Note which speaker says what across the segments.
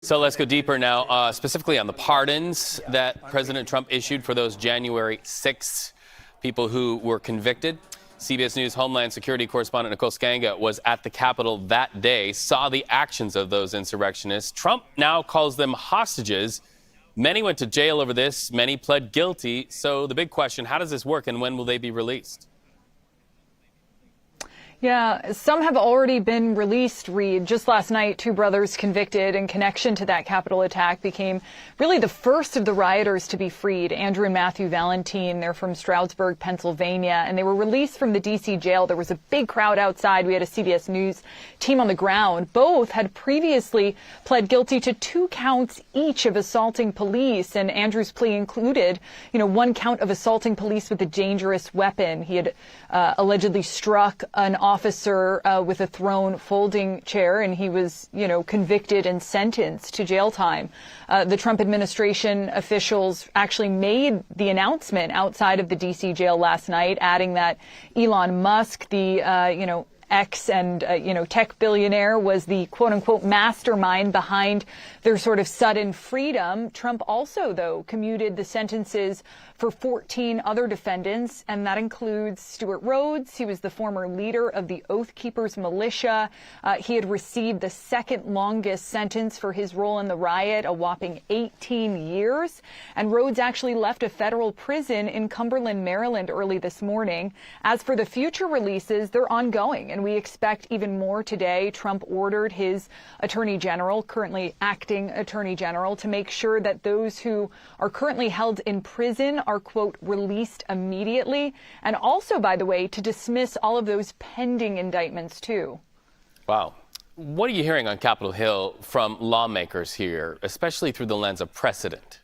Speaker 1: So let's go deeper now, specifically on the pardons that President Trump issued for those January 6th people who were convicted. CBS News Homeland Security correspondent Nicole Sganga was at the Capitol that day, saw the actions of those insurrectionists. Trump now calls them hostages. Many went to jail over this. Many pled guilty. So the big question, how does this work and when will they be released?
Speaker 2: Yeah, some have already been released, Reed. Just last night, two brothers convicted in connection to that Capitol attack became really the first of the rioters to be freed. Andrew and Matthew Valentine, they're from Stroudsburg, Pennsylvania, and they were released from the D.C. jail. There was a big crowd outside. We had a CBS News team on the ground. Both had previously pled guilty to 2 counts each of assaulting police, and Andrew's plea included, 1 count of assaulting police with a dangerous weapon. He had allegedly struck an officer with a thrown folding chair, and he was, convicted and sentenced to jail time. The Trump administration officials actually made the announcement outside of the D.C. jail last night, adding that Elon Musk, the, ex and, tech billionaire, was the quote-unquote mastermind behind their sort of sudden freedom. Trump also, though, commuted the sentences for 14 other defendants, and that includes Stewart Rhodes. He was the former leader of the Oath Keepers militia. He had received the second longest sentence for his role in the riot, a whopping 18 years. And Rhodes actually left a federal prison in Cumberland, Maryland early this morning. As for the future releases, they're ongoing, and we expect even more today. Trump ordered his attorney general, currently acting attorney general, to make sure that those who are currently held in prison are, quote, released immediately. And also, by the way, to dismiss all of those pending indictments, too.
Speaker 1: Wow. What are you hearing on Capitol Hill from lawmakers here, especially through the lens of precedent?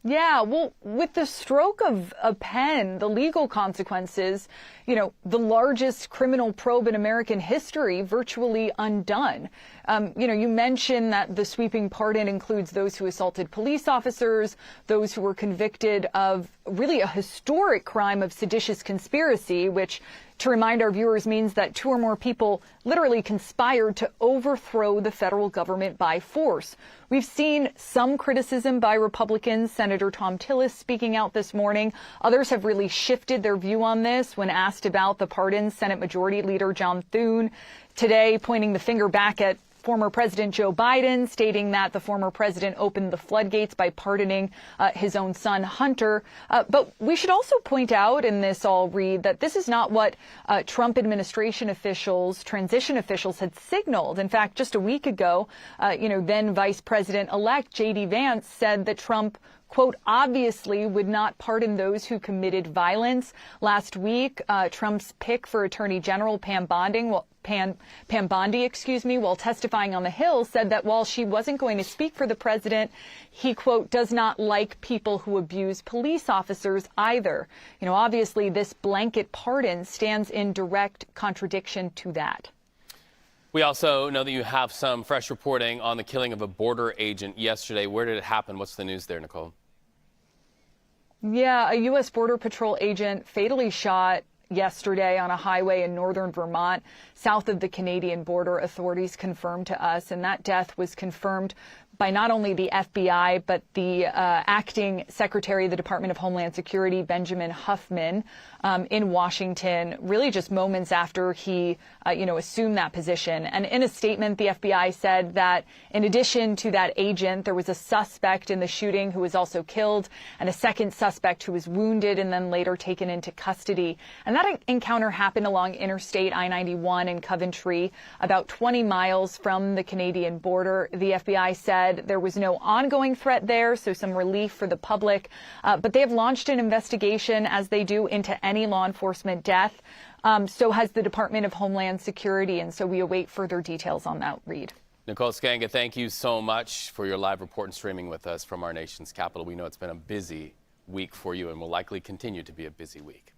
Speaker 2: Yeah, well, with the stroke of a pen, the legal consequences, the largest criminal probe in American history, virtually undone. You mentioned that the sweeping pardon includes those who assaulted police officers, those who were convicted of really a historic crime of seditious conspiracy, which, to remind our viewers, means that 2 or more people literally conspired to overthrow the federal government by force. We've seen some criticism by Republicans, Senator Tom Tillis speaking out this morning. Others have really shifted their view on this when asked about the pardons. Senate Majority Leader John Thune today pointing the finger back at former President Joe Biden, stating that the former president opened the floodgates by pardoning his own son, Hunter. But we should also point out in this all, Read, that this is not what Trump administration officials, transition officials, had signaled. In fact, just a week ago, then Vice President-elect J.D. Vance said that Trump, quote, obviously would not pardon those who committed violence. Last week, Trump's pick for Attorney General Pam Bondi, while testifying on the Hill, said that while she wasn't going to speak for the president, he, quote, does not like people who abuse police officers either. Obviously, this blanket pardon stands in direct contradiction to that.
Speaker 1: We also know that you have some fresh reporting on the killing of a border agent yesterday. Where did it happen? What's the news there, Nicole?
Speaker 2: Yeah, a U.S. Border Patrol agent fatally shot yesterday on a highway in northern Vermont, south of the Canadian border, authorities confirmed to us. And that death was confirmed by not only the FBI, but the acting Secretary of the Department of Homeland Security, Benjamin Huffman, in Washington, really just moments after he, assumed that position. And in a statement, the FBI said that in addition to that agent, there was a suspect in the shooting who was also killed, and a second suspect who was wounded and then later taken into custody. And that encounter happened along Interstate I-91 in Coventry, about 20 miles from the Canadian border. The FBI said there was no ongoing threat there, so some relief for the public. But they have launched an investigation, as they do, into any law enforcement death. So has the Department of Homeland Security, and so we await further details on that, Reed.
Speaker 1: Nicole Sganga, thank you so much for your live report and streaming with us from our nation's capital. We know it's been a busy week for you and will likely continue to be a busy week.